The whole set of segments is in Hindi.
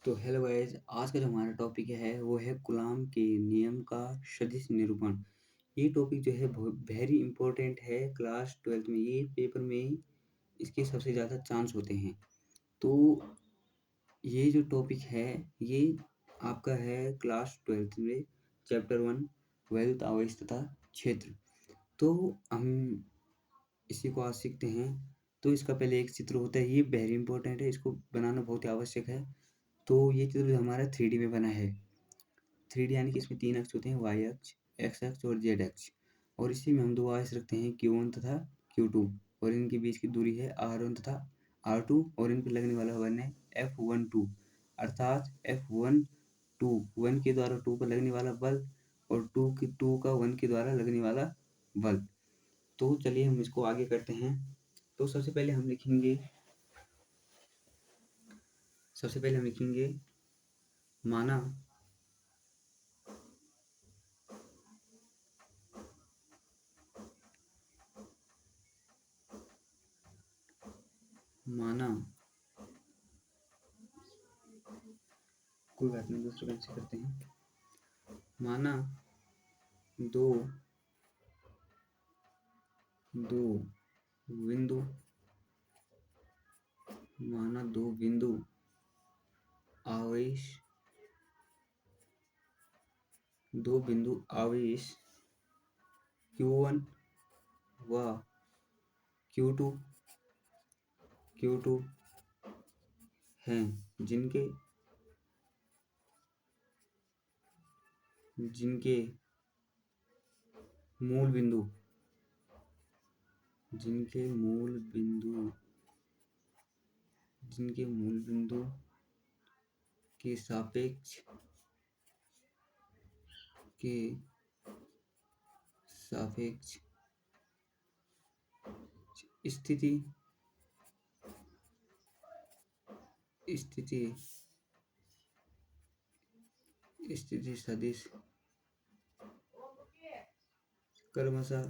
तो हेलो गाइस, आज का जो हमारा टॉपिक है वो है कूलॉम के नियम का सदिश निरूपण। ये टॉपिक जो है बहुत वेरी इंपॉर्टेंट है। क्लास 12th में ये पेपर में इसके सबसे ज़्यादा चांस होते हैं। तो ये जो टॉपिक है ये आपका है क्लास 12th में चैप्टर 1 वेल्थ आवेश तथा क्षेत्र। तो हम इसी को आज सीखते हैं। तो इसका पहले एक चित्र होता है, ये वेरी इंपॉर्टेंट है, इसको बनाना बहुत ही आवश्यक है। तो ये चित्र हमारा 3D में बना है। 3D यानी कि इसमें 3 अक्ष होते हैं, वाई अक्ष, एक्स अक्ष और जेड अक्ष। और इसी में हम 2 अक्ष रखते हैं, Q1 तथा Q2, और इनके बीच की दूरी है R1 तथा R2, और इन पर लगने वाला बल है F12, अर्थात F12 1 के द्वारा 2 पर लगने वाला बल और 2 का 1 के द्वारा लगने वाला बल। तो चलिए हम इसको आगे करते हैं। तो सबसे पहले हम लिखेंगे माना माना कोई बात नहीं, दूसरे कैंसिल करते हैं। माना दो दो बिंदु माना दो बिंदु आवेश Q1 व Q2 हैं, जिनके जिनके मूल बिंदु जिनके मूल बिंदु के सापेक्ष स्थिति सदिश क्रमशः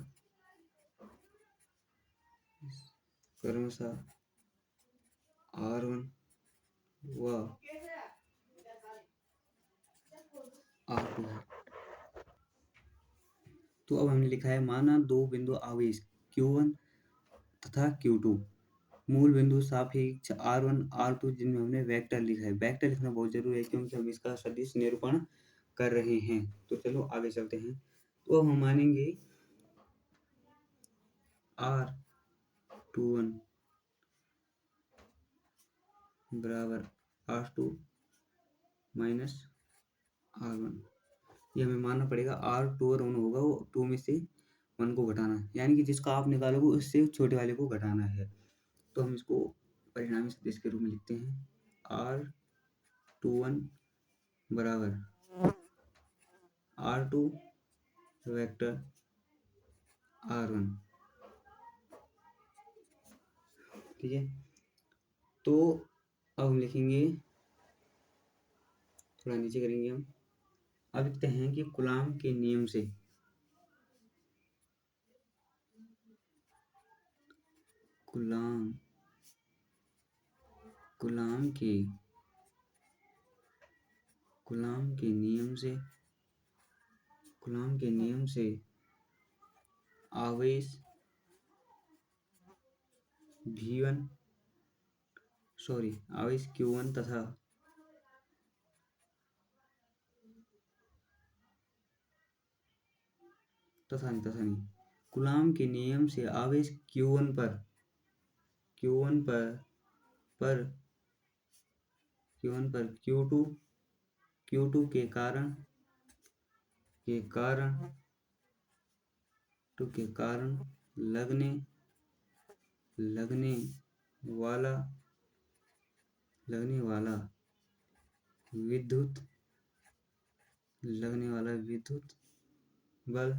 R1 व R2 है। तो अब हमने लिखा है, माना दो बिंदु आवेश Q1 तथा Q2 मूल बिंदु सापेक्ष R1 R2 जिनमें हमने वेक्टर लिखा है। वेक्टर लिखना बहुत जरूरी है क्योंकि हम इसका सदिश निरूपण कर रहे हैं। तो चलो आगे चलते हैं। तो अब हम मानेंगे R21 बराबर R2 माइनस R1। ये हमें मानना पड़ेगा। R2 और 1 होगा, वो 2 में से 1 को घटाना, यानी कि जिसका आप निकालोगे उससे छोटे वाले को घटाना है। तो हम इसको परिणामी सदिश के रूप में लिखते हैं। R21 बराबर R2 वेक्टर R1। ठीक है। तो अब हम लिखेंगे, थोड़ा नीचे करेंगे हम। अब लिखते हैं कि कूलॉम के नियम से कूलॉम के नियम से आवेश Q1 तथा कूलॉम के नियम से आवेश Q1 पर Q2 के कारण लगने वाला विद्युत बल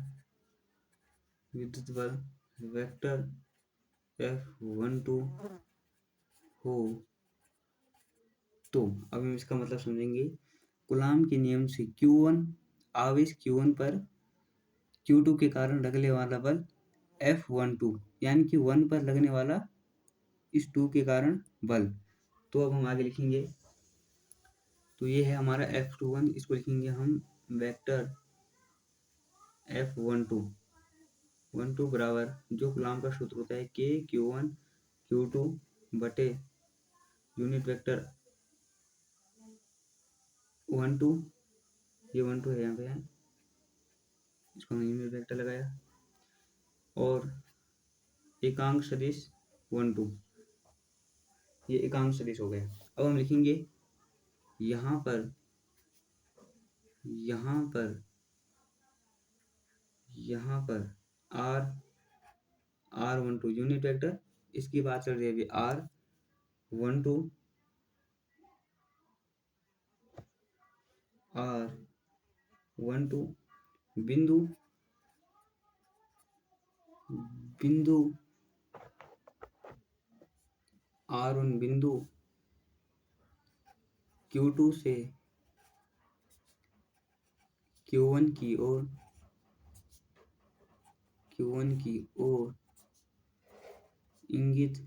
वेक्टर F12 हो। तो अब हम इसका मतलब समझेंगे। कूलॉम के नियम से आवेश Q1 पर Q2 के कारण लगने वाला बल F12, यानी कि 1 पर लगने वाला इस 2 के कारण बल। तो अब हम आगे लिखेंगे, तो ये है हमारा F21, इसको लिखेंगे हम वेक्टर F12 बराबर जो कूलॉम का सूत्र होता है K Q1 Q2 बटे यूनिट वेक्टर 12, ये 12 है यहाँ पे है, इसको हमने यूनिट वेक्टर लगाया, और एकांक सदिश 12, ये एकांक सदिश हो गया। अब हम लिखेंगे यहाँ पर R12 यूनिट वेक्टर, इसकी बात चल रही है अभी R12 बिंदु R1 बिंदु Q2 से Q1 की ओर इंगित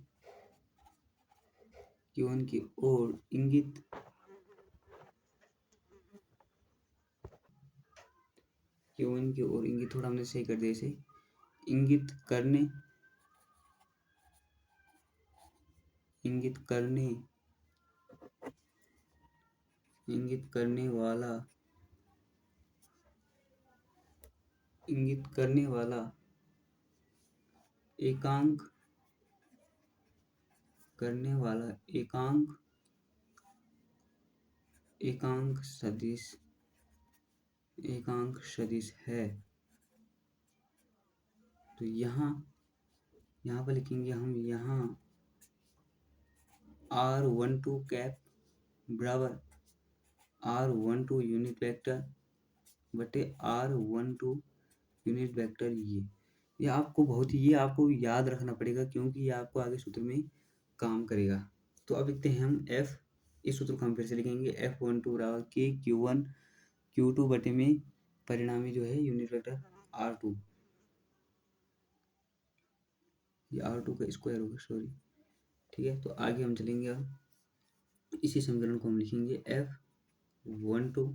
थोड़ा हमने सही कर दिया इसे, इंगित करने वाला एकांक सदिश है। तो यहाँ पर लिखेंगे हम यहाँ R12 कैप बराबर R12 यूनिट वेक्टर बटे R12 यूनिट वेक्टर, ये आपको याद रखना पड़ेगा, क्योंकि ये आपको आगे सूत्र में काम करेगा। तो अब लिखते हैं हम इस सूत्र को हम फिर से लिखेंगे F12 बराबर K Q2 बटे में परिणामी जो है यूनिट वेक्टर R2, ये R2 का स्क्वायर होगा, सॉरी, ठीक है। तो आगे हम चलेंगे, अब इसी समीकरण को हम लिखेंगे F12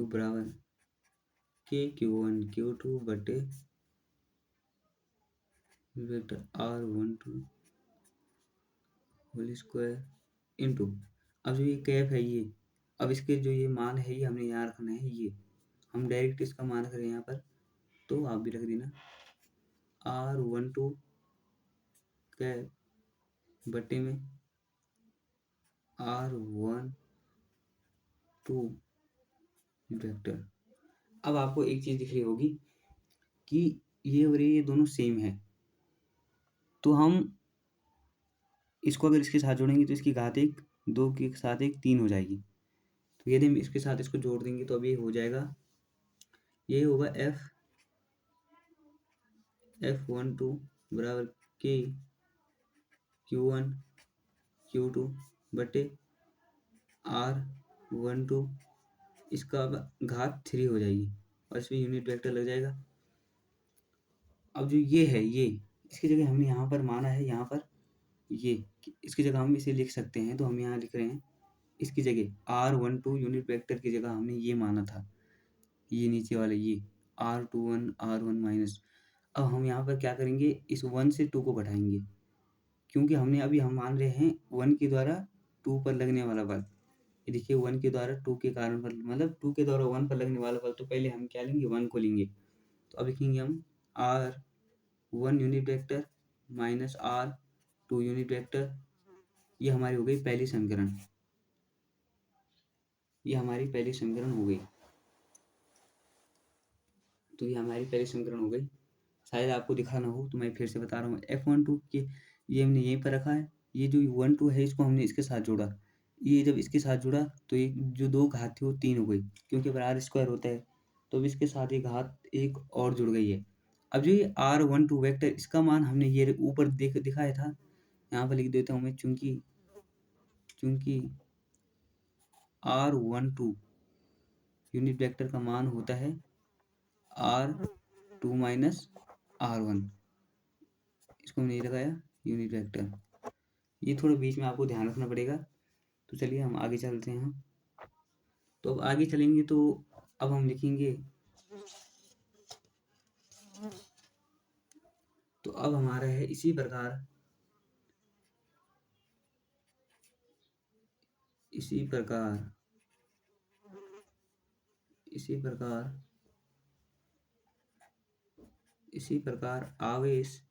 बराबर K Q2 बटे vector R12 whole square into, अब जो ये कैप है ये, अब इसके जो ये मान है ये हमने यहाँ रखना है, ये हम डायरेक्ट इसका मान रख रहे हैं यहाँ पर, तो आप भी रख देना R12 कैप बटे में R12 वेक्टर। अब आपको एक चीज दिख रही होगी कि ये और ये दोनों सेम है, तो हम इसको अगर इसके साथ जोड़ेंगे तो इसकी घात 1, 2 के साथ 1, 3 हो जाएगी। तो यदि हम इसके साथ इसको जोड़ देंगे तो अब ये हो जाएगा, ये होगा F12 बराबर K Q1 Q2 बटे R12, इसका घात 3 हो जाएगी और इसमें यूनिट वेक्टर लग जाएगा। अब जो ये है, ये इसकी जगह हमने यहाँ पर माना है, यहाँ पर ये इसकी जगह हम इसे लिख सकते हैं, तो हम यहाँ लिख रहे हैं इसकी जगह R12 यूनिट वेक्टर की जगह हमने ये माना था, ये नीचे वाले ये R21 R1 माइनस। अब हम यहाँ पर क्या करेंगे, इस 1 से 2 को घटाएंगे, क्योंकि हम मान रहे हैं 1 के द्वारा 2 पर लगने वाला बल। ये देखिए 1 के द्वारा 2 के कारण पर, मतलब 2 के द्वारा 1 पर लगने वाला बल, तो पहले हम क्या लेंगे, 1 को लेंगे। तो अब लिखेंगे हम R1 unit vector minus R2 unit vector, ये हमारी हो गई पहली समीकरण, ये हमारी पहली समीकरण हो गई। तो ये हमारी पहली समीकरण हो गई, शायद आपको दिखा ना हो तो मैं फिर से बता रहा हूँ। F12 के ये हमने यहीं पर रखा है, ये जो 1 2 है इसको हमने इसके साथ जोड़ा, ये जब इसके साथ जुड़ा तो ये जो 2 घात थी वो 3 हो गई, क्योंकि अगर R स्क्वायर होता है तो अब इसके साथ ये घात 1 और जुड़ गई है। अब जो ये R12 वेक्टर, इसका मान हमने ये ऊपर दिखाया था, यहाँ पर लिख देता हूँ मैं, चूंकि R12 यूनिट वेक्टर का मान होता है R2 माइनस R1, इसको हमने लगाया यूनिट वेक्टर। ये थोड़ा बीच में आपको ध्यान रखना पड़ेगा तो चलिए हम आगे चलते हैं। तो अब आगे चलेंगे तो अब हम लिखेंगे, तो अब हमारा है इसी प्रकार इसी प्रकार इसी प्रकार इसी प्रकार आवेश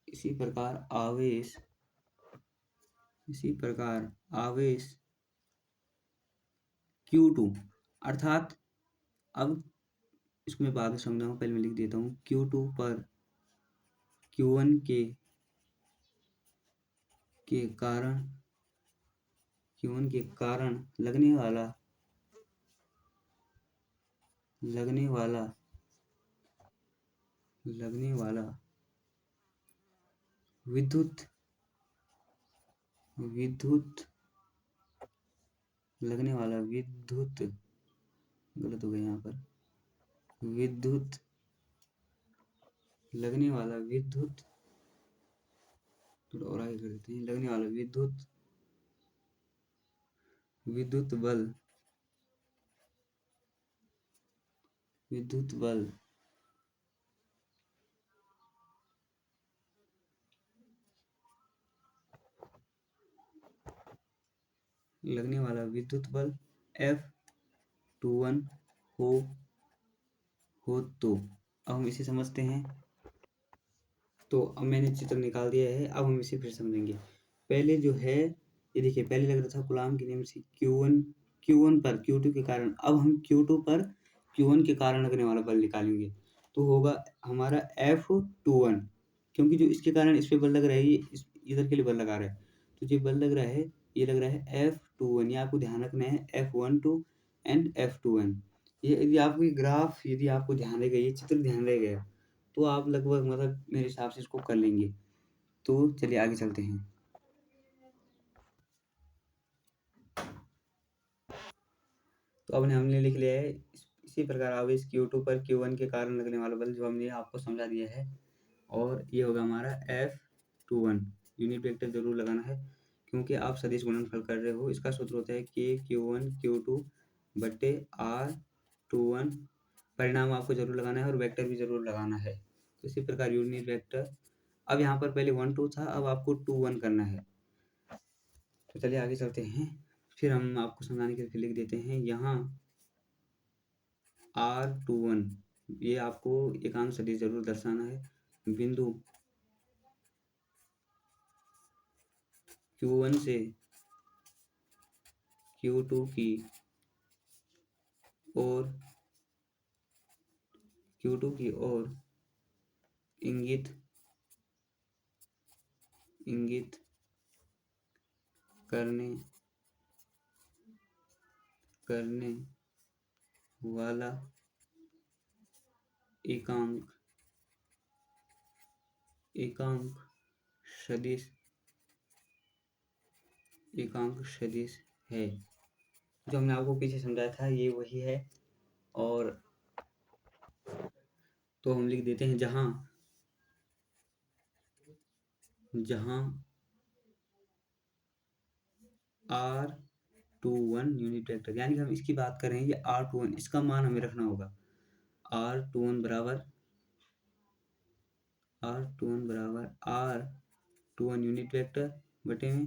इसी प्रकार आवेश इसी प्रकार आवेश Q2 अर्थात, अब इसको मैं बाद में समझाऊंगा, पहले मैं लिख देता हूँ। Q2 पर Q1 के कारण Q1 के कारण लगने वाला विद्युत लगने वाला विद्युत गलत हो गया यहाँ पर, विद्युत लगने वाला विद्युत थोड़ा और आगे कर देते हैं, लगने वाला विद्युत बल लगने वाला विद्युत बल F21 हो तो अब हम इसे समझते हैं। तो अब मैंने चित्र निकाल दिया है, अब हम इसे फिर समझेंगे। पहले जो है ये देखिए, पहले लग रहा था गुलाम के नियम से Q1 पर Q2 के कारण, अब हम Q2 पर Q1 के कारण लगने वाला बल निकालेंगे। तो होगा हमारा F21, क्योंकि जो इसके कारण इस पे बल लग रहा है, ये इधर के लिए बल लगा रहा है, तो जो बल लग रहा है ये लग रहा है F21। ये आपको ध्यान रखना है, F12 एंड F21। ये यदि आपको ये ग्राफ यदि आपको ध्यान रहेगा, ये चित्र ध्यान रह गया, तो आप लगभग मतलब मेरे हिसाब से इसको कर लेंगे। तो चलिए आगे चलते हैं। तो अब हमने लिख लिया है इसी प्रकार आवेश Q2 पर Q1 के कारण लगने वाला बल, जो हमने आपको समझा दिया है। और ये होगा हमारा F21। यूनिट वेक्टर जरूर लगाना है, क्योंकि आप सदिश गुणनफल कर रहे हो। इसका सूत्र होता है KQ1 Q2 बट्टे R21। परिणाम आपको जरूर लगाना है और वेक्टर भी जरूर लगाना है। तो इसी प्रकार यूनिट वेक्टर, अब यहाँ पर पहले 1 2 था, अब आपको 2 1 करना है। तो चलिए आगे चलते हैं, फिर हम आपको समझाने के लिए फिर लिख देते हैं यहाँ R21। ये आपको एकांक सदिश जरूर दर्शाना है। बिंदु Q1 से Q2 की ओर इंगित करने वाला एकांक सदिश है। जो हमने आपको पीछे समझाया था ये वही है। और तो हम लिख देते हैं जहां R21 यूनिट वेक्टर, यानी कि हम इसकी बात कर रहे हैं, ये R21, इसका मान हमें रखना होगा। R21 बराबर R21 यूनिट वेक्टर बटे में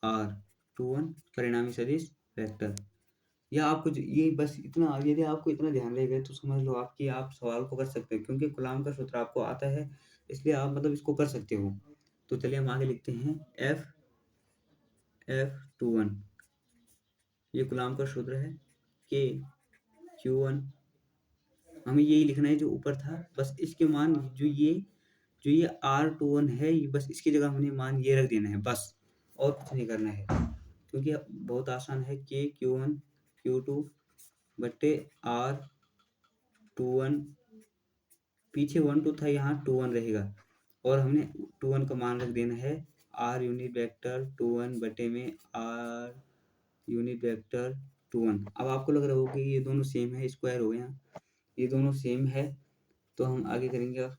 R21 परिणामी सदिश वेक्टर। या आपको ये बस इतना, यदि आपको इतना ध्यान रहेगा तो समझ लो आपकी, आप सवाल को कर सकते हैं, क्योंकि कूलॉम का सूत्र आपको आता है, इसलिए आप मतलब इसको कर सकते हो। तो चलिए हम आगे लिखते हैं F21। ये कूलॉम का सूत्र है K Q1, हमें यही लिखना है जो ऊपर था, बस इसके मान जो ये R21 है, ये बस इसकी जगह हमने मान ये रख देना है बस, और कुछ नहीं करना है, क्योंकि बहुत आसान है। K Q1 Q2 बट्टे R21, पीछे 1 2 था, यहाँ 2 1 रहेगा, और हमने 2 1 का मान रख देना है R यूनिट वेक्टर 2 1 बटे में R यूनिट वेक्टर 2 1। अब आपको लग रहा होगा कि ये दोनों सेम है, स्क्वायर हो गया, ये दोनों सेम है, तो हम आगे करेंगे। अब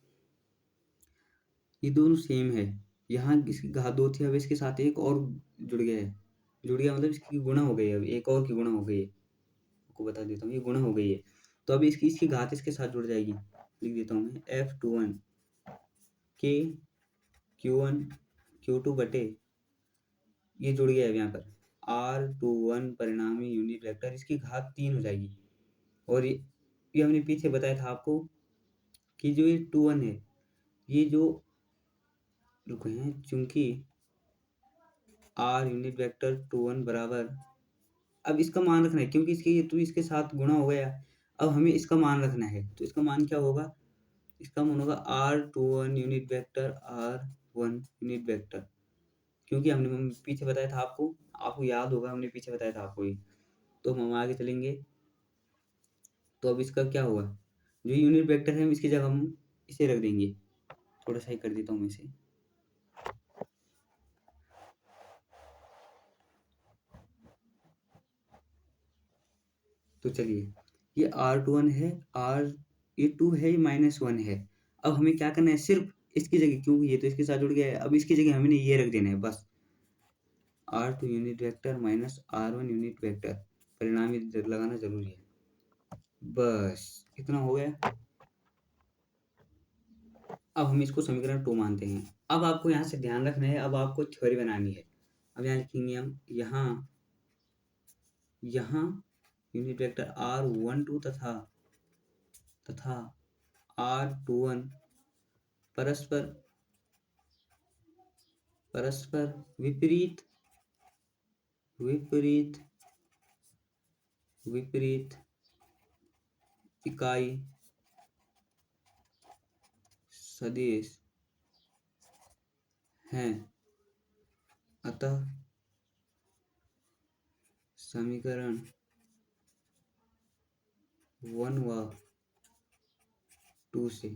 ये दोनों सेम है, यहाँ इसकी घात 2 थी, अब इसके साथ एक और जुड़ गया है। जुड़ गया मतलब इसकी गुणा हो गई है, अब एक और की गुणा हो गई है। आपको बता देता हूँ, ये गुणा हो गई है। तो अब इसकी घात इसके साथ जुड़ जाएगी। लिख देता हूँ मैं F21 के Q1 Q2 बटे, ये जुड़ गया है यहाँ पर, R21 परिणामी यूनिट वेक्टर, इसकी घात 3 हो जाएगी। और ये हमने पीछे बताया था आपको कि जो ये 21 है, ये जो रुके हैं, चूंकि R यूनिट वेक्टर 21 बराबर, अब इसका मान रखना है क्योंकि इसके साथ गुणा हो गया। अब हमें इसका मान रखना है, तो इसका मान क्या होगा, इसका मान होगा R21 unit vector R1 unit vector, क्योंकि हमने पीछे बताया था आपको याद होगा, हमने पीछे बताया था आपको ये। तो हम आगे चलेंगे, तो अब इसका क्या होगा, जो यूनिट वेक्टर है इसकी जगह हम इसे रख देंगे। थोड़ा सा ही कर देता हूँ मैं इसे। तो चलिए, ये R21 है, ये 2 है, ये -1 है। अब हमें क्या करना है, सिर्फ इसकी जगह, क्योंकि ये तो इसके साथ जुड़ गया है, अब इसकी जगह हमने ये रख देना है बस, R2 unit vector minus R1 unit vector, परिणामी लगाना जरूरी है। बस इतना हो गया। अब हम इसको समीकरण 2 मानते हैं। अब आपको यहाँ से ध्यान रखना है, अब आपको थ्योरी बनानी है। अब यहाँ लिखेंगे हम, यहाँ यूनिट वेक्टर R12 तथा R21 परस्पर विपरीत इकाई सदिश हैं, अतः समीकरण 1 व 2 से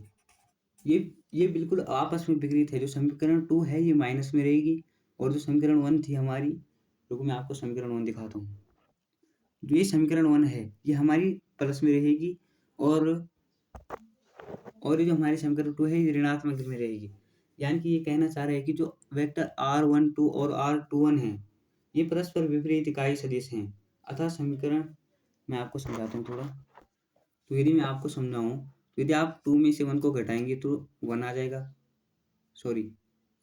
ये बिल्कुल आपस में विपरीत है। जो समीकरण 2 है ये माइनस में रहेगी, और जो समीकरण 1 थी हमारी, रुको मैं आपको समीकरण 1 दिखाता हूँ। जो ये समीकरण 1 है ये हमारी प्लस में रहेगी, और ये जो हमारी समीकरण 2 है ये ऋणात्मक में रहेगी। यानी कि ये कहना चाह रहे हैं कि जो वेक्टर R12 और R21 है ये परस्पर विपरीत इकाई सदिश हैं, अतः समीकरण, मैं आपको समझाता हूँ थोड़ा। तो यदि मैं आपको समझाऊँ, तो यदि आप 2 में से 1 को घटाएंगे तो 1 आ जाएगा। सॉरी,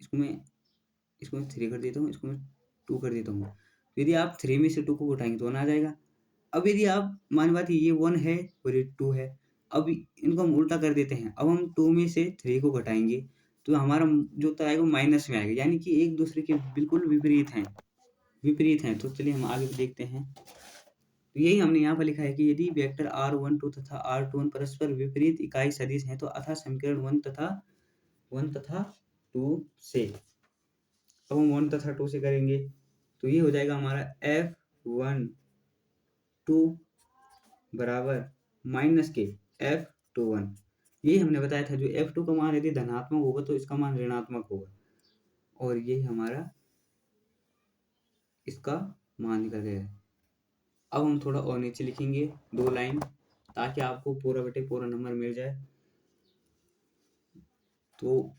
इसको मैं 3 कर देता हूँ, इसको मैं 2 कर देता हूँ। तो यदि आप 3 में से 2 को घटाएंगे तो 1 आ जाएगा। अब यदि आप मान बात ये 1 है और ये 2 है, अब इनको हम उल्टा कर देते हैं। अब हम 2 में से 3 को घटाएंगे तो हमारा जो उत्तर आएगा माइनस में आएगा, यानी कि एक दूसरे के बिल्कुल विपरीत हैं। तो चलिए हम आगे देखते हैं। तो यही हमने यहाँ पर लिखा है कि यदि वेक्टर R12 तथा R21 परस्पर विपरीत इकाई सदिश हैं, तो अतः समीकरण 1 तथा 2 से, अब हम 1 तथा 2 से करेंगे तो ये हो जाएगा हमारा F12 बराबर माइनस के F21। यही हमने बताया था, जो F2 का मान यदि धनात्मक होगा तो इसका मान ऋणात्मक होगा, और यही हमारा इसका मान निकल गया है। अब हम थोड़ा और नीचे लिखेंगे 2 लाइन, ताकि आपको पूरा बटे पूरा नंबर मिल जाए। तो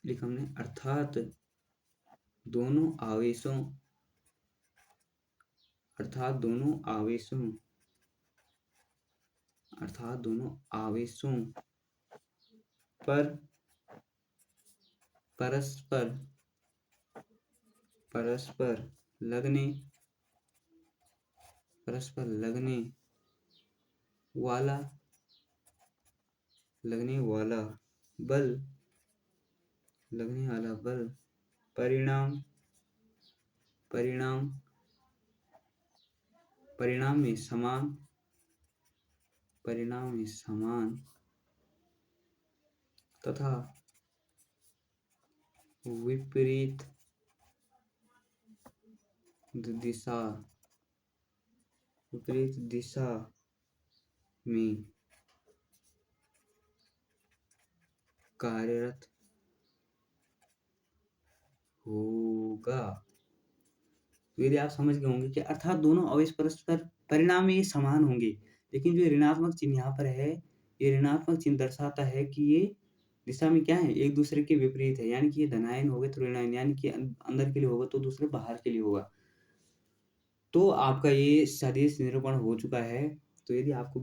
लिखा हमने, अर्थात दोनों आवेशों पर परस्पर लगने वाला बल परिणाम में समान तथा विपरीत दिशा में कार्यरत होगा। तो यदि आप समझ गए होंगे कि अर्थात दोनों आवेश परस्पर परिणाम में ये समान होंगे, लेकिन जो ऋणात्मक चिन्ह यहाँ पर है, ये ऋणात्मक चिन्ह दर्शाता है कि ये दिशा में क्या है? एक दूसरे के विपरीत है, यानी कि ये धनायन हो गए तो ऋणायन, यानी कि अंदर के लिए होगा तो दूसरे बाहर के लिए होगा। तो आपका ये सदिश निरूपण हो चुका है। तो यदि आपको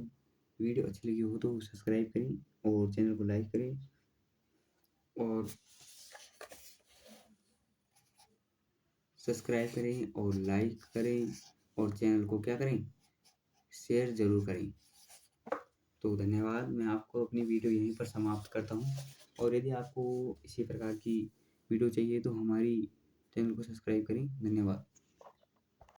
वीडियो अच्छी लगी हो तो सब्सक्राइब करें और चैनल को लाइक करें और सब्सक्राइब करें और लाइक करें और चैनल को क्या करें? शेयर ज़रूर करें। तो धन्यवाद, मैं आपको अपनी वीडियो यहीं पर समाप्त करता हूँ और यदि आपको इसी प्रकार की वीडियो चाहिए तो हमारी चैनल को सब्सक्राइब करें। धन्यवाद।